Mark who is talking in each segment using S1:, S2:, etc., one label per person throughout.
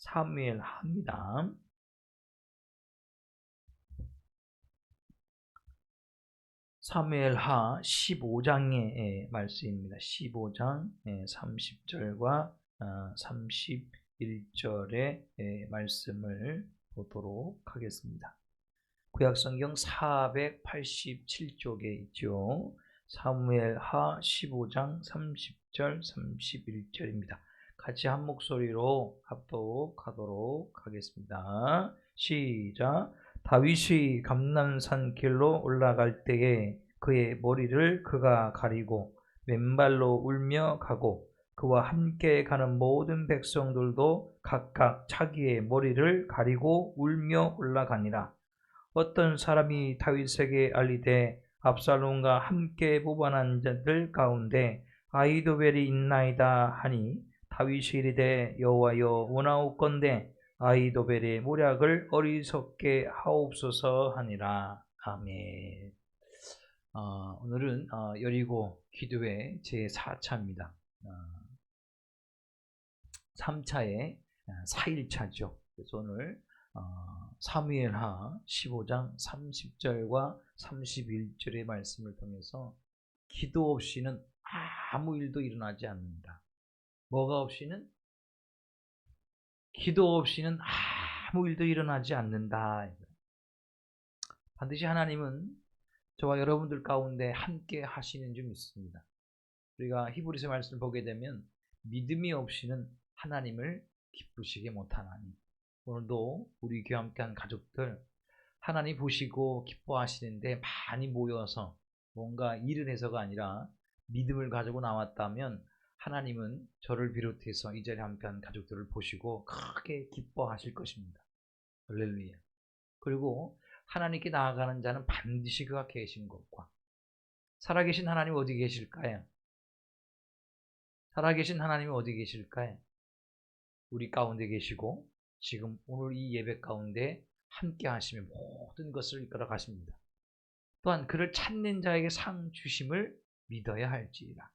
S1: 사무엘하입니다. 사무엘하 15장의 말씀입니다. 15장 30절과 31절의 말씀을 보도록 하겠습니다. 구약성경 487쪽에 있죠. 사무엘하 15장 30절 31절입니다. 같이 한 목소리로 합독하도록 하겠습니다. 시작. 다윗이 감람산 길로 올라갈 때에 그의 머리를 그가 가리고 맨발로 울며 가고 그와 함께 가는 모든 백성들도 각각 자기의 머리를 가리고 울며 올라가니라. 어떤 사람이 다윗에게 알리되 압살롬과 함께 보관한 자들 가운데 아히도벨이 있나이다 하니 다윗이 이르되 여호와여 원하옵건대 아히도벨의 모략을 어리석게 하옵소서 하니라. 아멘. 오늘은 여리고 기도회 제4차입니다. 3차의 4일차죠. 그래서 오늘 사무엘하 15장 30절과 31절의 말씀을 통해서 기도 없이는 아무 일도 일어나지 않는다. 뭐가 없이는? 기도 없이는 아무 일도 일어나지 않는다. 반드시 하나님은 저와 여러분들 가운데 함께 하시는 줄 믿습니다. 우리가 히브리서 말씀을 보게 되면 믿음이 없이는 하나님을 기쁘시게 못하나니, 오늘도 우리 교회 함께한 가족들 하나님 보시고 기뻐하시는데 많이 모여서 뭔가 일을 해서가 아니라 믿음을 가지고 나왔다면 하나님은 저를 비롯해서 이 자리에 함께한 가족들을 보시고 크게 기뻐하실 것입니다. 할렐루야. 그리고 하나님께 나아가는 자는 반드시 그가 계신 것과, 살아계신 하나님 어디 계실까요? 살아계신 하나님이 어디 계실까요? 우리 가운데 계시고 지금 오늘 이 예배 가운데 함께 하시며 모든 것을 이끌어 가십니다. 또한 그를 찾는 자에게 상 주심을 믿어야 할지라.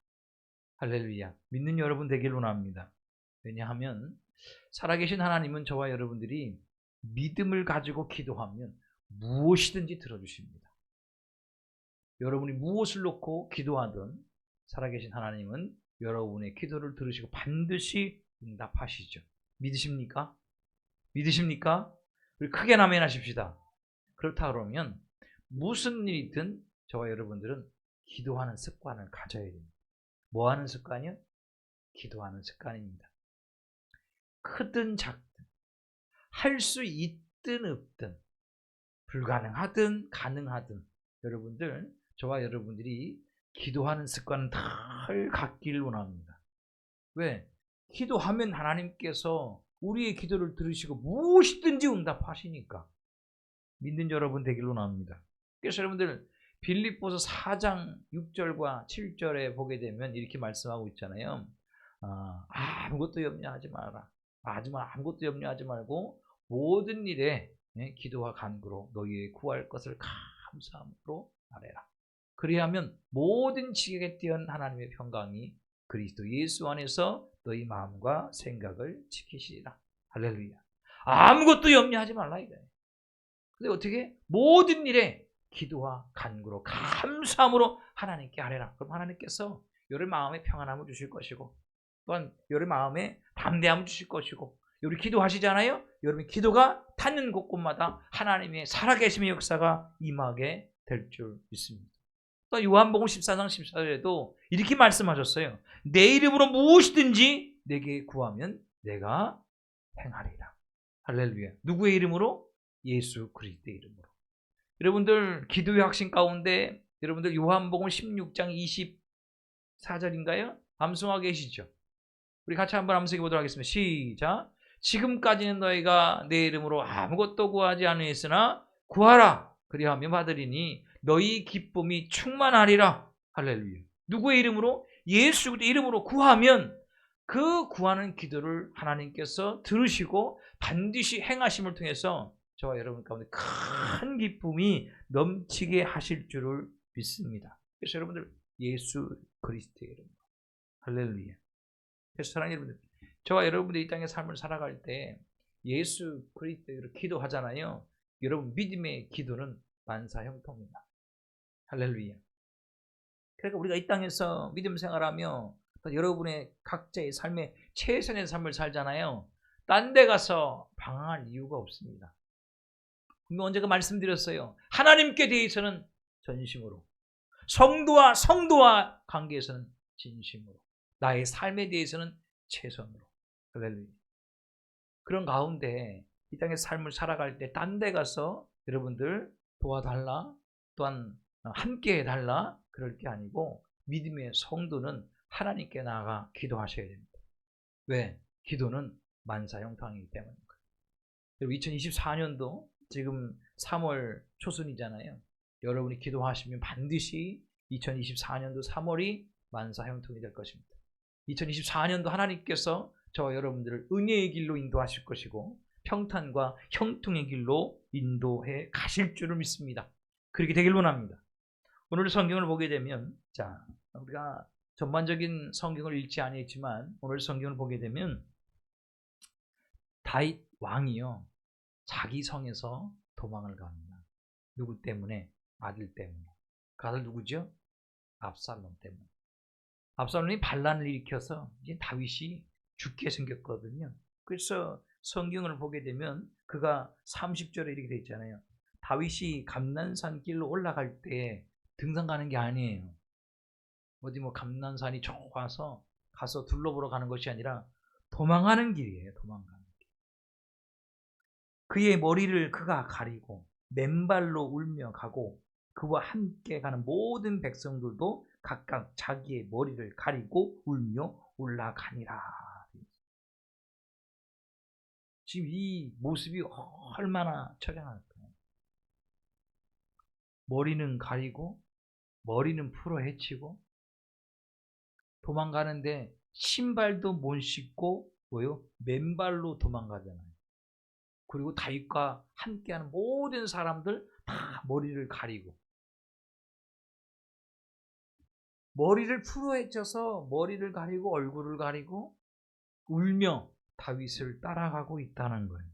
S1: 할렐루야. 믿는 여러분 되길 원합니다. 왜냐하면 살아계신 하나님은 저와 여러분들이 믿음을 가지고 기도하면 무엇이든지 들어주십니다. 여러분이 무엇을 놓고 기도하든 살아계신 하나님은 여러분의 기도를 들으시고 반드시 응답하시죠. 믿으십니까? 믿으십니까? 우리 크게 아멘 하십시다. 그렇다 그러면 무슨 일이든 저와 여러분들은 기도하는 습관을 가져야 됩니다. 뭐 하는 습관이요? 기도하는 습관입니다. 크든 작든, 할 수 있든 없든, 불가능하든 가능하든 여러분들, 저와 여러분들이 기도하는 습관을 늘 갖기를 원합니다. 왜? 기도하면 하나님께서 우리의 기도를 들으시고 무엇이든지 응답하시니까 믿는 여러분 되길 원합니다. 그래서 여러분들 빌립보서 4장 6절과 7절에 보게 되면 이렇게 말씀하고 있잖아요. 아무것도 염려하지 마라. 아무것도 염려하지 말고 모든 일에 기도와 간구로 너희의 구할 것을 감사함으로 아뢰라. 그리하면 모든 지극에 뛰어난 하나님의 평강이 그리스도 예수 안에서 너희 마음과 생각을 지키시리라. 할렐루야. 아무것도 염려하지 말라 이거예요. 근데 어떻게? 모든 일에 기도와 간구로 감사함으로 하나님께 아뢰라. 그럼 하나님께서 여러분 마음에 평안함을 주실 것이고, 또한 여러분 마음에 담대함을 주실 것이고, 여러분 기도하시잖아요. 여러분 기도가 닿는 곳곳마다 하나님의 살아계심의 역사가 임하게 될 줄 믿습니다. 또 요한복음 14장 14절에도 이렇게 말씀하셨어요. 내 이름으로 무엇이든지 내게 구하면 내가 행하리라. 할렐루야. 누구의 이름으로? 예수 그리스도의 이름으로. 여러분들 기도의 확신 가운데 여러분들 요한복음 16장 24절인가요? 암송하고 계시죠? 우리 같이 한번 암송해 보도록 하겠습니다. 시작. 지금까지는 너희가 내 이름으로 아무것도 구하지 않으였으나 구하라. 그리하면 받으리니 너희 기쁨이 충만하리라. 할렐루야. 누구의 이름으로? 예수 그리스도의 이름으로 구하면 그 구하는 기도를 하나님께서 들으시고 반드시 행하심을 통해서 저와 여러분 가운데 큰 기쁨이 넘치게 하실 줄을 믿습니다. 그래서 여러분들 예수 그리스도의 이름으로. 할렐루야. 그래서 사랑하는 여러분들, 저와 여러분들이 이 땅의 삶을 살아갈 때 예수 그리스도로 기도하잖아요. 여러분 믿음의 기도는 만사 형통입니다. 할렐루야. 그러니까 우리가 이 땅에서 믿음 생활하며 또 여러분의 각자의 삶에 최선의 삶을 살잖아요. 딴 데 가서 방황할 이유가 없습니다. 분명 언제가 말씀드렸어요. 하나님께 대해서는 전심으로, 성도와 관계에서는 진심으로, 나의 삶에 대해서는 최선으로. 할렐루야. 그런 가운데 이 땅의 삶을 살아갈 때 딴 데 가서 여러분들 도와달라, 또한 함께 해달라 그럴 게 아니고 믿음의 성도는 하나님께 나아가 기도하셔야 됩니다. 왜? 기도는 만사형통이기 때문입니다. 2024년도 지금 3월 초순이잖아요. 여러분이 기도하시면 반드시 2024년도 3월이 만사형통이 될 것입니다. 2024년도 하나님께서 저와 여러분들을 은혜의 길로 인도하실 것이고 평탄과 형통의 길로 인도해 가실 줄을 믿습니다. 그렇게 되길 원합니다. 오늘 성경을 보게 되면, 자, 우리가 전반적인 성경을 읽지 아니했지만 오늘 성경을 보게 되면 다윗 왕이요, 자기 성에서 도망을 갑니다. 누구 때문에? 아들 때문에. 그 아들 누구죠? 압살롬 때문에. 압살롬이 반란을 일으켜서 이제 다윗이 죽게 생겼거든요. 그래서 성경을 보게 되면 그가 30절에 이렇게 되어 있잖아요. 다윗이 감난산 길로 올라갈 때 등산 가는 게 아니에요. 어디 뭐 감난산이 좋아서 가서 둘러보러 가는 것이 아니라 도망가는 길이에요. 도망가는 길. 그의 머리를 그가 가리고 맨발로 울며 가고 그와 함께 가는 모든 백성들도 각각 자기의 머리를 가리고 울며 올라가니라. 지금 이 모습이 얼마나 처량할까요? 머리는 가리고 머리는 풀어 헤치고 도망가는데 신발도 못 신고 뭐요? 맨발로 도망가잖아요. 그리고 다윗과 함께하는 모든 사람들 다 머리를 가리고 머리를 풀어 헤쳐서 머리를 가리고 얼굴을 가리고 울며 다윗을 따라가고 있다는 거예요.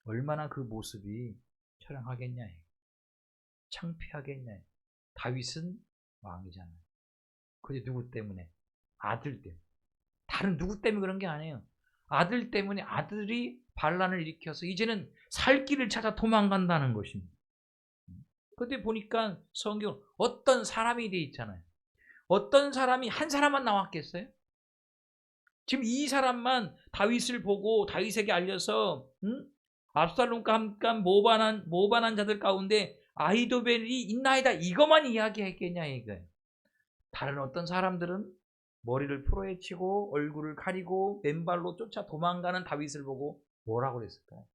S1: 얼마나 그 모습이 처량하겠냐, 창피하겠냐. 다윗은 왕이잖아요. 그게 누구 때문에? 아들 때문에. 다른 누구 때문에 그런 게 아니에요. 아들 때문에, 아들이 반란을 일으켜서 이제는 살 길을 찾아 도망간다는 것입니다. 그런데 보니까 성경 어떤 사람이 돼 있잖아요. 어떤 사람이 한 사람만 나왔겠어요? 지금 이 사람만 다윗을 보고 다윗에게 알려서 압살롬과 함께 모반한 자들 가운데 아히도벨이 있나이다 이것만 이야기했겠냐 이거예요. 다른 어떤 사람들은 머리를 풀어헤치고 얼굴을 가리고 맨발로 쫓아 도망가는 다윗을 보고 뭐라고 그랬을까요?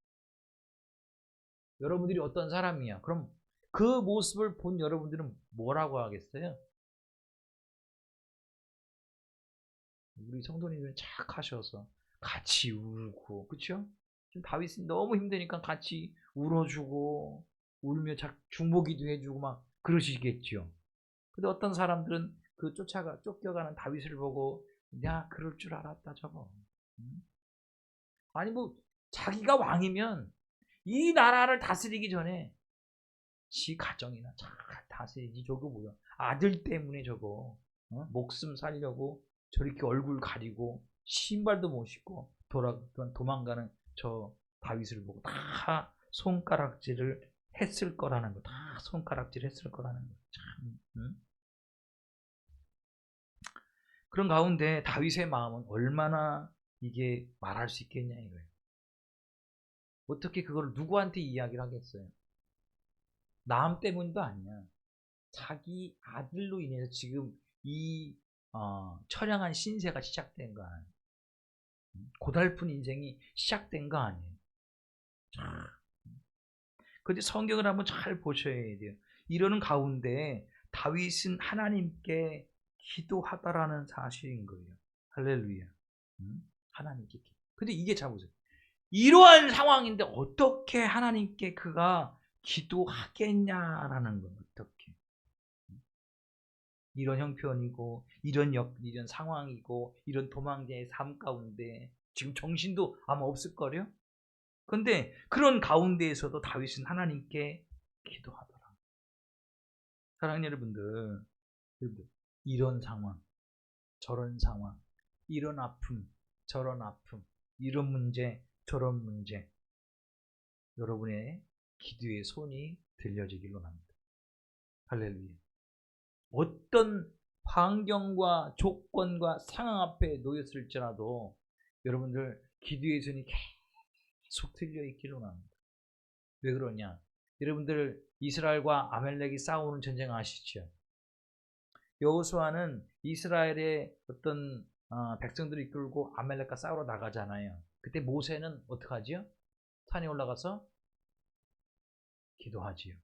S1: 여러분들이 어떤 사람이야? 그럼 그 모습을 본 여러분들은 뭐라고 하겠어요? 우리 성도님들은 착하셔서 같이 울고, 그렇죠? 지금 다윗이 너무 힘드니까 같이 울어주고 울며 중보기도 해주고 막 그러시겠죠. 근데 어떤 사람들은 그 쫓겨가는 다윗을 보고 야 그럴 줄 알았다 저거. 아니 뭐 자기가 왕이면 이 나라를 다스리기 전에 지 가정이나 잘 다스리지. 저거 뭐야, 아들 때문에 저거 목숨 살려고 저렇게 얼굴 가리고 신발도 못 신고 도망가는 저 다윗을 보고 다 손가락질을 했을 거라는 거. 다 손가락질 했을 거라는 거. 참. 그런 가운데 다윗의 마음은 얼마나 이게 말할 수 있겠냐 이거예요. 어떻게 그걸 누구한테 이야기를 하겠어요? 남 때문도 아니야. 자기 아들로 인해서 지금 이 처량한 신세가 시작된 거 아니에요. 고달픈 인생이 시작된 거 아니에요. 그런데 성경을 한번 잘 보셔야 돼요. 이러는 가운데 다윗은 하나님께 기도하다라는 사실인 거예요. 할렐루야. 하나님께. 근데 이게 잘 보세요. 이러한 상황인데 어떻게 하나님께 그가 기도하겠냐라는 거예요. 어떻게. 이런 형편이고 이런 상황이고 이런 도망자의 삶 가운데 지금 정신도 아마 없을걸요? 그런데 그런 가운데에서도 다윗은 하나님께 기도하더라. 사랑하는 여러분들, 이런 상황, 저런 상황, 이런 아픔, 저런 아픔, 이런 문제, 저런 문제, 여러분의 기도의 손이 들려지길 원합니다. 할렐루야. 어떤 환경과 조건과 상황 앞에 놓였을지라도 여러분들 기도의 손이 계속 들려 있기를 원합니다. 왜 그러냐? 여러분들 이스라엘과 아말렉이 싸우는 전쟁 아시죠? 여호수아는 이스라엘의 어떤 백성들을 이끌고 아말렉과 싸우러 나가잖아요. 그때 모세는 어떡하지요? 산에 올라가서 기도하지요.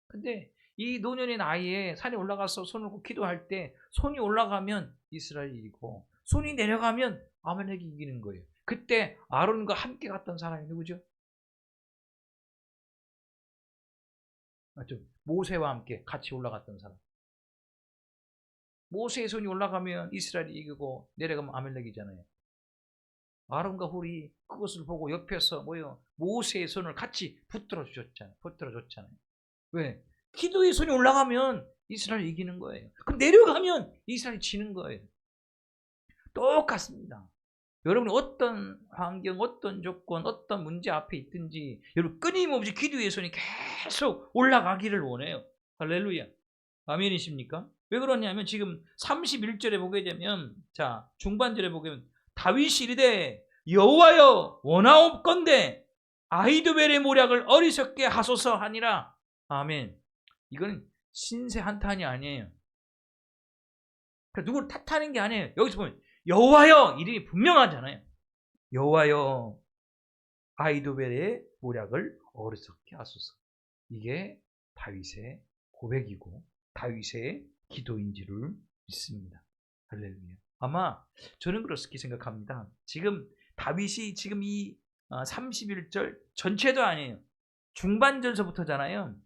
S1: 근데 이 노년의 나이에 산에 올라가서 손을 꼭 기도할 때 손이 올라가면 이스라엘이 이기고 손이 내려가면 아말렉이 이기는 거예요. 그때 아론과 함께 갔던 사람이 누구죠? 맞죠? 모세와 함께 같이 올라갔던 사람. 모세의 손이 올라가면 이스라엘이 이기고 내려가면 아말렉이잖아요. 아론과 훌이 그것을 보고 옆에서 모세의 손을 같이 붙들어 줬잖아요. 왜? 기도의 손이 올라가면 이스라엘이 이기는 거예요. 그럼 내려가면 이스라엘이 지는 거예요. 똑같습니다. 여러분이 어떤 환경, 어떤 조건, 어떤 문제 앞에 있든지 여러분 끊임없이 기도의 손이 계속 올라가기를 원해요. 할렐루야. 아멘이십니까? 왜 그러냐면 지금 31절에 보게 되면 중반절에 보게 되면 다윗이 이르되 여호와여 원하옵건대 아히도벨의 모략을 어리석게 하소서 하니라. 아멘. 이건 신세 한탄이 아니에요. 그러니까 누구를 탓하는 게 아니에요. 여기서 보면 여호와여 이름이 분명하잖아요. 여호와여 아히도벨의 모략을 어리석게 하소서. 이게 다윗의 고백이고 다윗의 기도인지를 믿습니다. 할렐루야. 아마 저는 그렇게 생각합니다. 지금 다윗이 지금 이 31절 전체도 아니에요. 중반절서부터잖아요.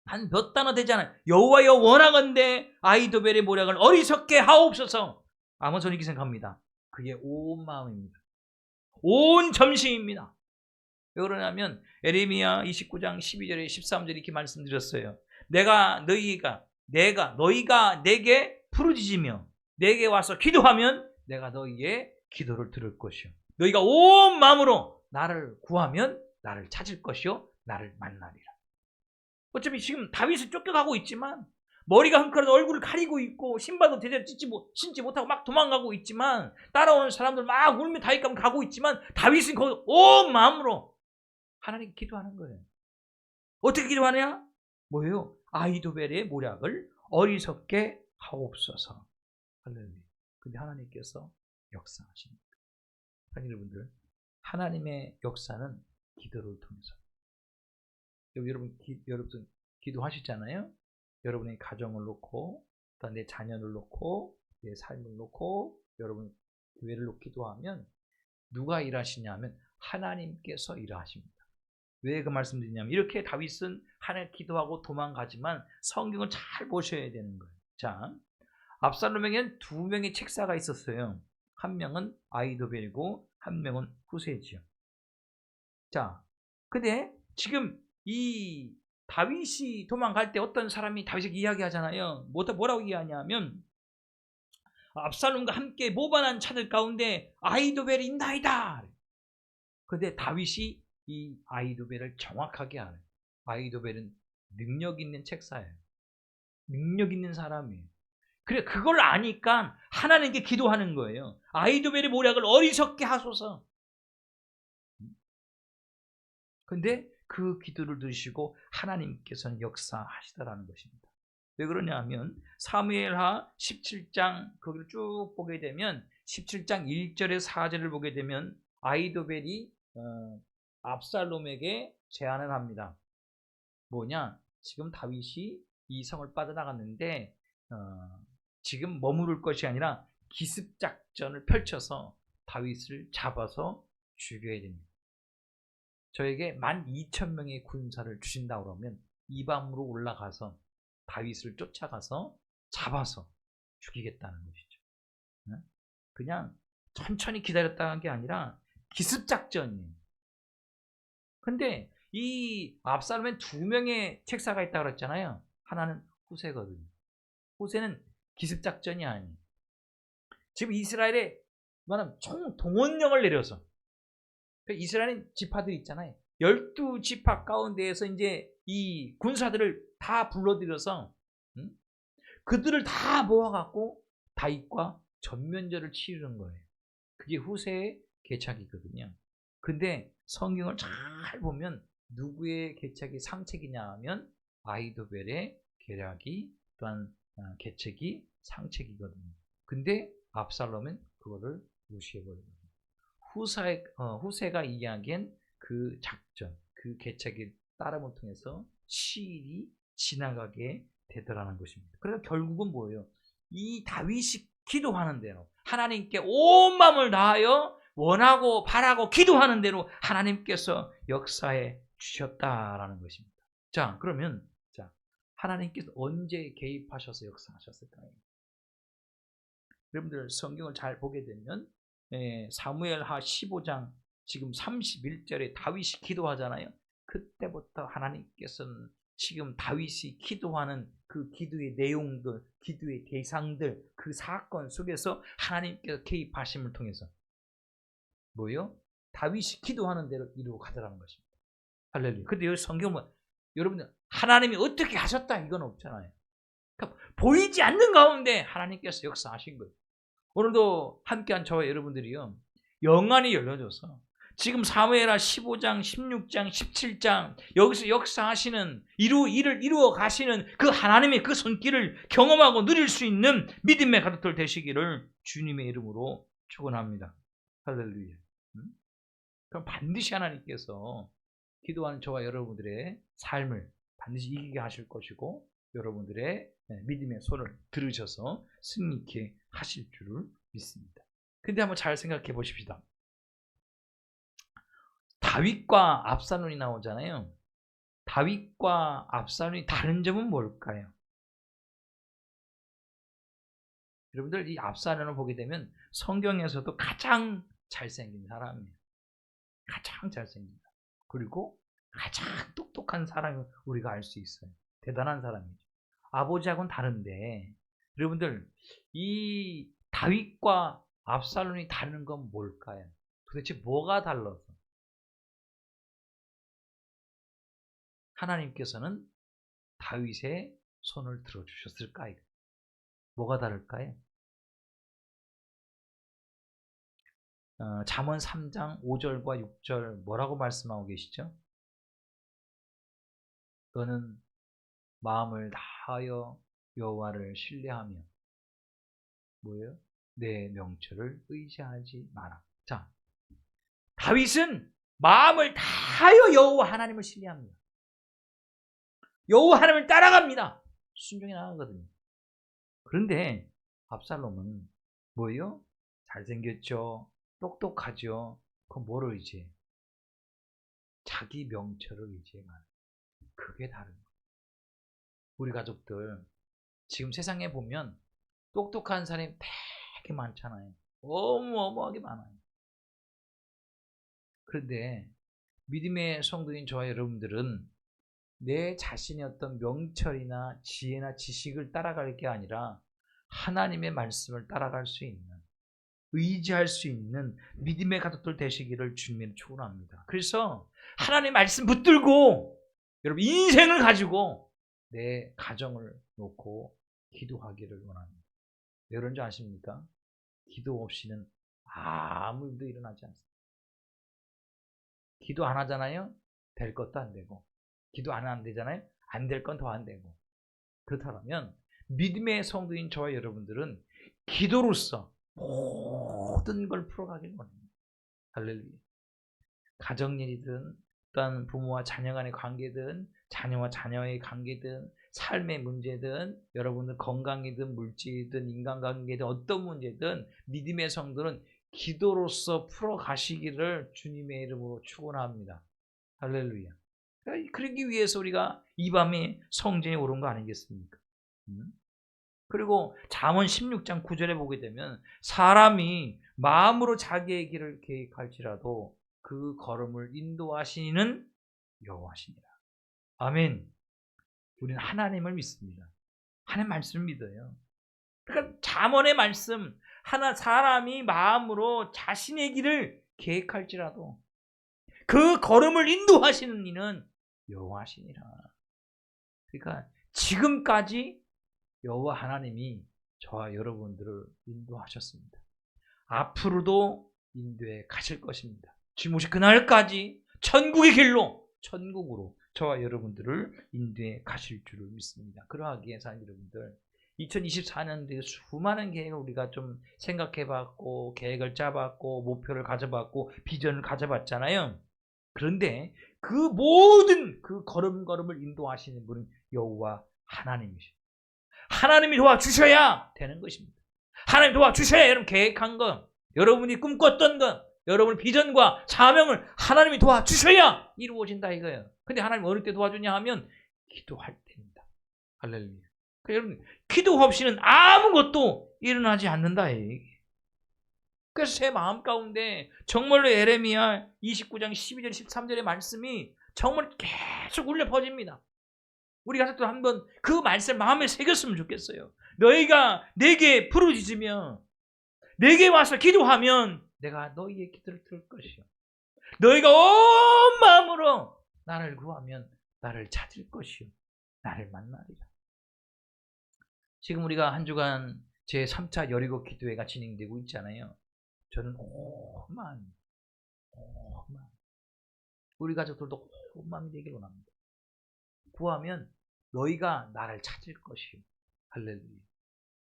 S1: 한 몇 단어 되잖아요. 여호와여 원하건대 아히도벨의 모략을 어리석게 하옵소서. 아마 저는 이렇게 생각합니다. 그게 온 마음입니다. 온 점심입니다. 왜 그러냐면 에레미야 29장 12절에 13절에 이렇게 말씀드렸어요. 너희가 내게 부르짖으며 내게 와서 기도하면 내가 너희의 기도를 들을 것이요. 너희가 온 마음으로 나를 구하면 나를 찾을 것이요 나를 만나리라. 어차피 지금 다윗은 쫓겨가고 있지만 머리가 헝클어서 얼굴을 가리고 있고 신발도 제대로 신지 못하고 막 도망가고 있지만 따라오는 사람들 막 울며 다윗 가고 있지만 다윗은 거기 온 마음으로 하나님께 기도하는 거예요. 어떻게 기도하냐? 뭐예요? 아히도벨의 모략을 어리석게 하옵소서. 할렐루야. 근데 하나님께서 역사하십니다. 여러분들, 하나님의 역사는 기도를 통해서. 여러분 기도하시잖아요. 여러분의 가정을 놓고, 내 자녀를 놓고, 내 삶을 놓고, 여러분 교회를 놓고 기도하면 누가 일하시냐면 하나님께서 일하십니다. 왜 그 말씀 드리냐면 이렇게 다윗은 하나님 기도하고 도망가지만 성경을 잘 보셔야 되는 거예요. 자, 압살롬에게는 두 명의 책사가 있었어요. 한 명은 아히도벨이고 한 명은 후세지요. 자, 근데 지금 이 다윗이 도망갈 때 어떤 사람이 다윗에게 이야기하잖아요. 뭐라고 이야기하냐면 압살롬과 함께 모반한 차들 가운데 아히도벨이 있나이다. 근데 다윗이 이 아히도벨을 정확하게 알아요. 아히도벨은 능력 있는 책사예요. 능력 있는 사람이에요. 그래, 그걸 아니까 하나님께 기도하는 거예요. 아히도벨의 모략을 어리석게 하소서. 근데 그 기도를 들으시고 하나님께서는 역사하시더라는 것입니다. 왜 그러냐 하면 사무엘하 17장 거기를 쭉 보게 되면 17장 1절에서 4절을 보게 되면 아히도벨이 압살롬에게 제안을 합니다. 뭐냐? 지금 다윗이 이 성을 빠져나갔는데 지금 머무를 것이 아니라 기습작전을 펼쳐서 다윗을 잡아서 죽여야 됩니다. 저에게 12,000명의 군사를 주신다고 그러면 이 밤으로 올라가서 다윗을 쫓아가서 잡아서 죽이겠다는 것이죠. 그냥 천천히 기다렸다는 게 아니라 기습작전이에요. 근데 이 압살롬엔 2명의 책사가 있다고 그랬잖아요. 하나는 후세거든요. 후세는 기습작전이 아니에요. 지금 이스라엘에 말하면 총 동원령을 내려서 이스라엘 지파들이 있잖아요. 12지파 가운데에서 이제 이 군사들을 다 불러들여서 그들을 다 모아갖고 다윗과 전면전을 치르는 거예요. 그게 후세의 계책이거든요. 근데 성경을 잘 보면 누구의 계책이 상책이냐 하면 아히도벨의 계략이 또한 계책이 상책이거든요. 근데 압살롬은 그거를 무시해버립니다. 후세가 이야기한 그 작전, 그 계책의 따름을 통해서 시일이 지나가게 되더라는 것입니다. 그래서 결국은 뭐예요? 이 다윗이 기도하는 대로 하나님께 온 마음을 다하여 원하고 바라고 기도하는 대로 하나님께서 역사해 주셨다라는 것입니다. 자, 그러면 하나님께서 언제 개입하셔서 역사하셨을까요? 여러분들 성경을 잘 보게 되면 사무엘하 15장 지금 31절에 다윗이 기도하잖아요. 그때부터 하나님께서는 지금 다윗이 기도하는 그 기도의 내용들, 기도의 대상들, 그 사건 속에서 하나님께서 개입하심을 통해서 뭐예요? 다윗이 기도하는 대로 이루어 가더라는 것입니다. 할렐루야. 근데 여기 성경은 여러분들 하나님이 어떻게 하셨다 이건 없잖아요. 그러니까 보이지 않는 가운데 하나님께서 역사하신 거예요. 오늘도 함께한 저와 여러분들이요, 영안이 열려져서 지금 사무엘하 15장, 16장, 17장 여기서 역사하시는 일을 이루어 가시는 그 하나님의 그 손길을 경험하고 누릴 수 있는 믿음의 가족들 되시기를 주님의 이름으로 축원합니다. 할렐루야. 그럼 반드시 하나님께서 기도하는 저와 여러분들의 삶을 반드시 이기게 하실 것이고 여러분들의 믿음의 손을 들으셔서 승리케 하실 줄을 믿습니다. 근데 한번 잘 생각해 보십시다. 다윗과 압살롬이 나오잖아요. 다윗과 압살롬이 다른 점은 뭘까요? 여러분들 이 압살롬을 보게 되면 성경에서도 가장 잘생긴 사람이에요. 가장 잘생긴다. 그리고 가장 똑똑한 사람을 우리가 알 수 있어요. 대단한 사람이죠. 아버지하고는 다른데 여러분들 이 다윗과 압살롬이 다른 건 뭘까요? 도대체 뭐가 달라서 하나님께서는 다윗의 손을 들어주셨을까요? 뭐가 다를까요? 잠언 3장 5절과 6절 뭐라고 말씀하고 계시죠? 너는 마음을 다하여 여호와를 신뢰하며 뭐예요? 내 명철을 의지하지 마라. 자, 다윗은 마음을 다하여 여호와 하나님을 신뢰합니다. 여호와 하나님을 따라갑니다. 순종해 나가거든요. 그런데 압살롬은 뭐예요? 잘생겼죠. 똑똑하죠. 그럼 뭐를 의지해? 자기 명철을 의지해. 그게 다른 거예요. 우리 가족들 지금 세상에 보면 똑똑한 사람이 되게 많잖아요. 어마어마하게 많아요. 그런데 믿음의 성도인 저와 여러분들은 내 자신의 어떤 명철이나 지혜나 지식을 따라갈 게 아니라 하나님의 말씀을 따라갈 수 있는, 의지할 수 있는 믿음의 가족들 되시기를 주님을 축원합니다. 그래서 하나님의 말씀 붙들고 여러분 인생을 가지고 내 가정을 놓고 기도하기를 원합니다. 왜 그런지 아십니까? 기도 없이는 아무 일도 일어나지 않습니다. 기도 안 하잖아요? 될 것도 안 되고, 기도 안 되잖아요? 안 될 건 더 안 되고. 그렇다면 믿음의 성도인 저와 여러분들은 기도로서 모든 걸 풀어가길 원합니다. 할렐루야. 가정일이든 또한 부모와 자녀 간의 관계든 자녀와 자녀의 관계든 삶의 문제든 여러분들 건강이든 물질이든 인간관계든 어떤 문제든 믿음의 성도는 기도로서 풀어가시기를 주님의 이름으로 축원합니다. 할렐루야. 그러기 위해서 우리가 이 밤에 성전에 오른 거 아니겠습니까? 그리고 잠언 16장 9절에 보게 되면 사람이 마음으로 자기의 길을 계획할지라도 그 걸음을 인도하시는 여호와시니라. 아멘. 우리는 하나님을 믿습니다. 하나님 말씀을 믿어요. 그러니까 잠언의 말씀, 하나 사람이 마음으로 자신의 길을 계획할지라도 그 걸음을 인도하시는 이는 여호와시니라. 그러니까 지금까지 여호와 하나님이 저와 여러분들을 인도하셨습니다. 앞으로도 인도해 가실 것입니다. 주님 오실 그날까지 천국의 길로, 천국으로 저와 여러분들을 인도해 가실 줄을 믿습니다. 그러하기에 사랑하는 여러분들, 2024년도에 수많은 계획을 우리가 좀 생각해봤고, 계획을 짜봤고, 목표를 가져봤고, 비전을 가져봤잖아요. 그런데 그 모든 그 걸음걸음을 인도하시는 분은 여호와 하나님이십니다. 하나님이 도와주셔야 되는 것입니다. 하나님 도와주셔야 여러분 계획한 것, 여러분이 꿈꿨던 것, 여러분의 비전과 사명을 하나님이 도와주셔야 이루어진다 이거예요. 근데 하나님 어느 때 도와주냐 하면 기도할 때입니다. 할렐루야. 여러분 기도 없이는 아무것도 일어나지 않는다. 그래서 제 마음 가운데 정말로 예레미야 29장 12절 13절의 말씀이 정말 계속 울려 퍼집니다. 우리 가족들 한번 그 말씀 마음에 새겼으면 좋겠어요. 너희가 내게 부르짖으며 내게 와서 기도하면 내가 너희의 기도를 들을 것이요. 너희가 온 마음으로 나를 구하면 나를 찾을 것이요. 나를 만나리라. 지금 우리가 한 주간 제3차 여리고 기도회가 진행되고 있잖아요. 저는 오만 우리 가족들도 온 마음이 되기를 원합니다. 구하면 너희가 나를 찾을 것이요. 할렐루야.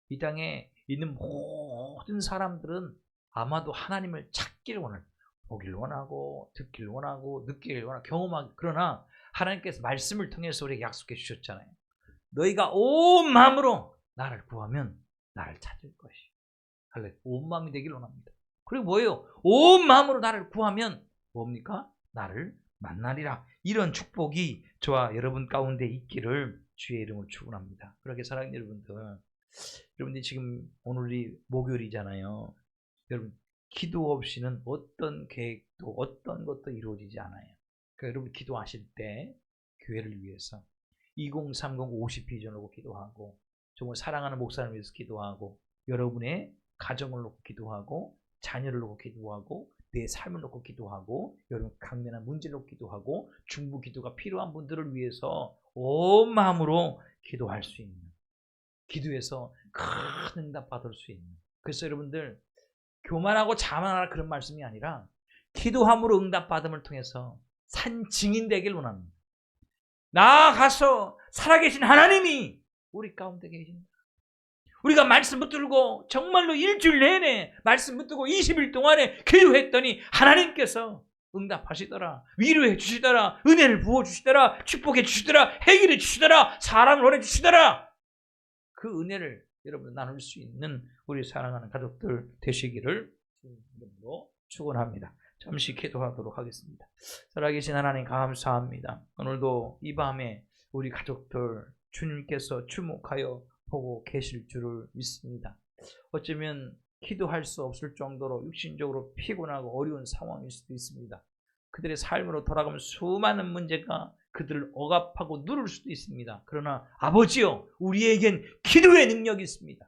S1: 이 땅에 있는 모든 사람들은 아마도 하나님을 찾기를 원할, 보기를 원하고 듣기를 원하고 느끼기를 원하고 경험하기, 그러나 하나님께서 말씀을 통해서 우리에게 약속해 주셨잖아요. 너희가 온 마음으로 나를 구하면 나를 찾을 것이요. 할렐루야. 온 마음이 되기를 원합니다. 그리고 뭐예요? 온 마음으로 나를 구하면 뭡니까? 나를 만나리라. 이런 축복이 저와 여러분 가운데 있기를 주의 이름으로 축원합니다. 그렇게 사랑하는 여러분들이 지금 오늘이 목요일이잖아요. 여러분 기도 없이는 어떤 계획도 어떤 것도 이루어지지 않아요. 그러니까 여러분 기도하실 때 교회를 위해서 2030 50비전으로 기도하고, 정말 사랑하는 목사를 위해서 기도하고, 여러분의 가정을 놓고 기도하고, 자녀를 놓고 기도하고, 내 삶을 놓고 기도하고, 여러분 강면한 문제를 놓고 기도하고, 중보 기도가 필요한 분들을 위해서 온 마음으로 기도할 수 있는, 기도해서 큰 응답 받을 수 있는. 그래서 여러분들 교만하고 자만하라 그런 말씀이 아니라 기도함으로 응답 받음을 통해서 산 증인 되길 원합니다. 나아가서 살아계신 하나님이 우리 가운데 계십니다. 우리가 말씀 붙들고 정말로 일주일 내내 말씀 붙들고 20일 동안에 기도했더니 하나님께서 응답하시더라, 위로해 주시더라, 은혜를 부어주시더라, 축복해 주시더라, 해결해 주시더라, 사랑을 보내주시더라. 그 은혜를 여러분 나눌 수 있는 우리 사랑하는 가족들 되시기를 주님으로 축원합니다. 잠시 기도하도록 하겠습니다. 살아계신 하나님 감사합니다. 오늘도 이 밤에 우리 가족들 주님께서 주목하여 보고 계실 줄을 믿습니다. 어쩌면 기도할 수 없을 정도로 육신적으로 피곤하고 어려운 상황일 수도 있습니다. 그들의 삶으로 돌아가면 수많은 문제가 그들을 억압하고 누를 수도 있습니다. 그러나 아버지요, 우리에겐 기도의 능력이 있습니다.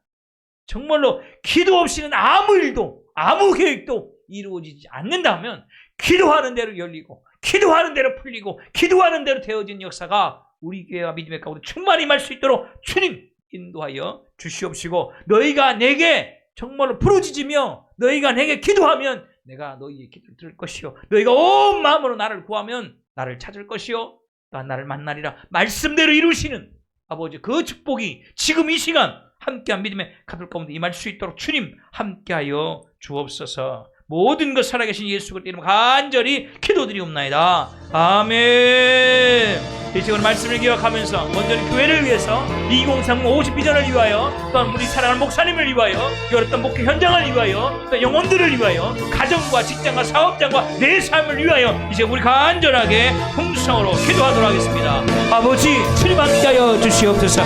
S1: 정말로 기도 없이는 아무 일도 아무 계획도 이루어지지 않는다면 기도하는 대로 열리고 기도하는 대로 풀리고 기도하는 대로 되어진 역사가 우리 교회와 믿음의 가운데 충만히 임할 수 있도록 주님 인도하여 주시옵시고, 너희가 내게 정말로 부르짖으며 너희가 내게 기도하면 내가 너희의 기도를 들을 것이요, 너희가 온 마음으로 나를 구하면 나를 찾을 것이요, 또한 나를 만나리라 말씀대로 이루시는 아버지, 그 축복이 지금 이 시간 함께한 믿음의 가족 가운데 임할 수 있도록 주님 함께하여 주옵소서. 모든 것 살아계신 예수 그리스도 이름 간절히 기도드리옵나이다. 아멘. 이 시간 말씀을 기억하면서 먼저 교회를 위해서 2030 50비전을 위하여, 또한 우리 사랑하는 목사님을 위하여, 어떤 목회 현장을 위하여, 또 영혼들을 위하여, 가정과 직장과 사업장과 내 삶을 위하여 이제 우리 간절하게 풍성으로 기도하도록 하겠습니다. 아버지 주님 함께하여 주시옵소서.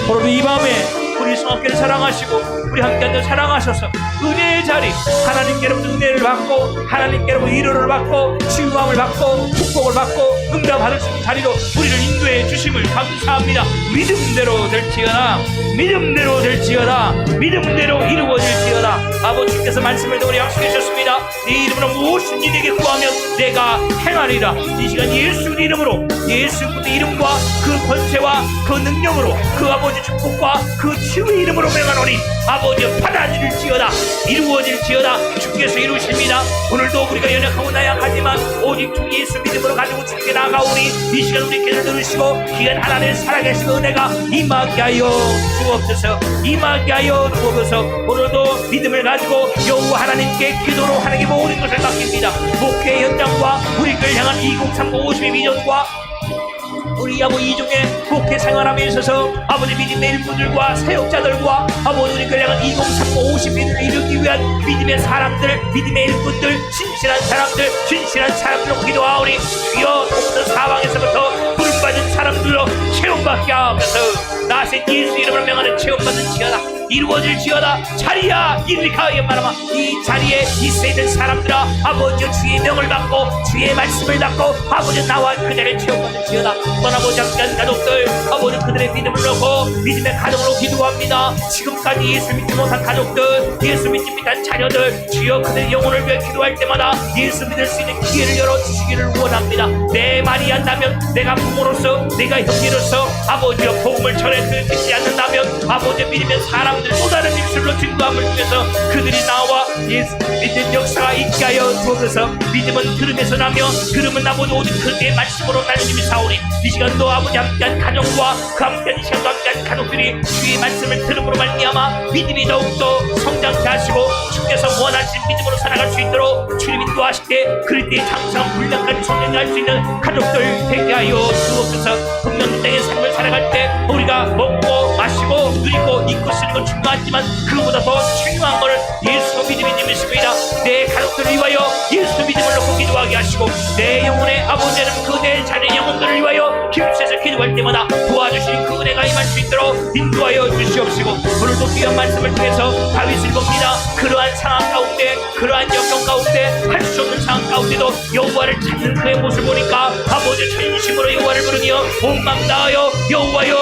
S1: 오늘도 이 밤에 우리 성교를 사랑하시고 우리 함께하여 사랑하셔서 은혜의 자리, 하나님께로부터 은혜를 받고 하나님께로부터 위로를 받고 치유 중보함을 받고 축복을 받고 응답받을 수 있는 자리로 우리를 인도해 주심을 감사합니다. 믿음대로 될지어다, 믿음대로 될지어다, 믿음대로 이루어질지어다. 아버지께서 말씀을 통해 약속해 주셨습니다. 네 이름으로 무엇이든지 내게 구하면 내가 행하리라. 이 시간 예수 이름으로, 예수 그리스도의 이름과 그 권세와 그 능력으로, 그 아버지 축복과 그 치유의 이름으로 명하노니 아버지 받아들일지어다, 이루어질지어다. 주께서 이루십니다. 오늘도 우리가 연약하고 나약하지만 오직 주 예수 믿음으로 가지고 주께 나아가오니 이 시간 우리 기도를 들으시고 귀한 하나님의 살아계신 은혜가 임하게 하여 주옵소서, 임하게 하여 주옵소서. 오늘도 믿음을 가지고 여호와 하나님께 기도로 하나님께 모든 것을 맡깁니다. 목회 현장과 우리 교회를 향한 2030 50의 비전과 우리 아버지 이중에 목회 생활함에 있어서 아버지 믿음의 일꾼들과 사역자들과 아버지 우리 교회를 향한 2030 50일을 이루기 위한 믿음의 사람들, 믿음의 일꾼들, 신실한 사람들, 진실한 사람들로 기도하오니 주여 모든 사방에서부터 부름받은 사람들로 체험받게 하옵소서. 나신 예수 이름으로 명하는 체험받은 지어다, 이루어질지어다. 자리야 일리카여 말하마. 이 자리에 있어야 있는 사람들아 아버지 주의 명을 받고 주의 말씀을 받고 아버지 나와 그대를 체험받을지어다. 떠나보지 않는 가족들 아버지 그들의 믿음을 놓고 믿음의 가정으로 기도합니다. 지금까지 예수 믿지 못한 가족들, 예수 믿지 못한 자녀들 주여 그들의 영혼을 위해 기도할 때마다 예수 믿을 수 있는 기회를 열어주시기를 원합니다. 내 말이 안다면 내가 부모로서 내가 형제로서 아버지여 복음을 전해 듣지 않는다면 아버지 믿으면 사람들 또 다른 입술로 증거함을 통해서 그들이 나와 예수 믿는 역사가 있게 하여 주옵소서. 믿음은 들음에서 나며 들음은 아버지 오직 그의 말씀으로 날림이 사오니 이 시간도 아버지 함께한 가정과 그 함께한 이 시간도 함께한 가족들이 주의 말씀을 들음으로 말미암아 믿음이 더욱더 성장케 하시고 주께서 원하신 믿음으로 살아갈 수 있도록 주님 인도하실 때 그리스도의 장성한 분량까지 성장할 수 있는 가족들 되게 하여 주옵소서. 분명 땅의 삶을 살아갈 때 우리가 먹고 마시고 누리고 입고 쓰는 건 중요하지만 그보다 더 중요한 것을 예수 믿음이 믿습니다. 내 가족들을 위하여 예수 믿음을 놓고 기도하게 하시고 내 영혼의 아버지는 그대 자녀 영혼들을 위하여 힘써서 기도할 때마다 도와주시는 그 은혜가 임할 수 있도록 인도하여 주시옵시고 오늘도 귀한 말씀을 통해서 다윗을 봅니다. 그러한 상황 가운데 그러한 역경 가운데 할 수 없는 상황 가운데도 여호와를 찾는 그의 모습을 보니까 아버지 전심으로 여호와를 부르며 온 마음 다하여 여호와여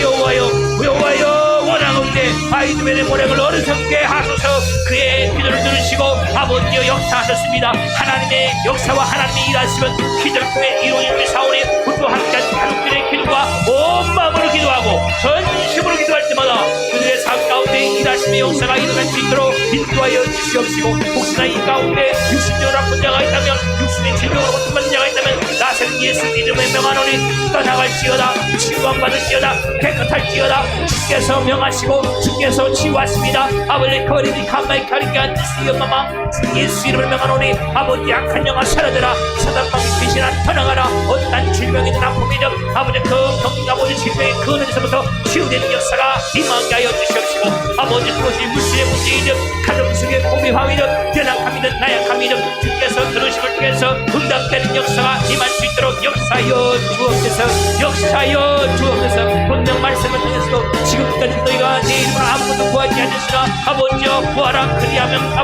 S1: 여호와여 여호와여 원하건대 아이들의 모략을 어리석게 하소서. 그의 기도를 들으시고 아버지여 역사하셨습니다. 하나님의 역사와 하나님의 일하시면 기도를 통해 이루어질 사오니 우리도 함께한 가족들의 기도가 온 마음으로 기도하고 전심으로 기도할 때마다 그들의 삶 가운데 일하심의 역사가 일어날 수 있도록 인도하여 주시옵시고 혹시나 이 가운데 육신적으로 아픈 자가 있다면 육신의 질병으로 고통받는 자가 있다면 나선 예수 이름에 명하노니 떠나갈지어다, 치유함 받을지어다, 깨끗할지어다. 주께서 명하시고 주께서 치유하십니다. 아버지 거리니 간마이 가리게 앉으시기 엄마마 예수 이름을 명하노니 아버지 약한 영아 사라져라. 사단방이 귀신아 떠나가라. 어떤 질병이든 아픔이든 아버지 그 병 아버지 질병의 근원에서부터 치유되는 역사가 임하게 하여 주시옵시고 아버지 그것이 물질의 문제이든 가정 속의 고비화이든 연약함이든 나약함이든 주께서 들으심을 통해서 응답되는 역사가 임할 수 있도록 역사여 주옵소서. 역사여 주옵소서. 분명 말씀을 통해서도 지금까지 너희가 내 이름으로 아무것도 구하지 않으시나 아버지여 구하라. 그리하면 아버지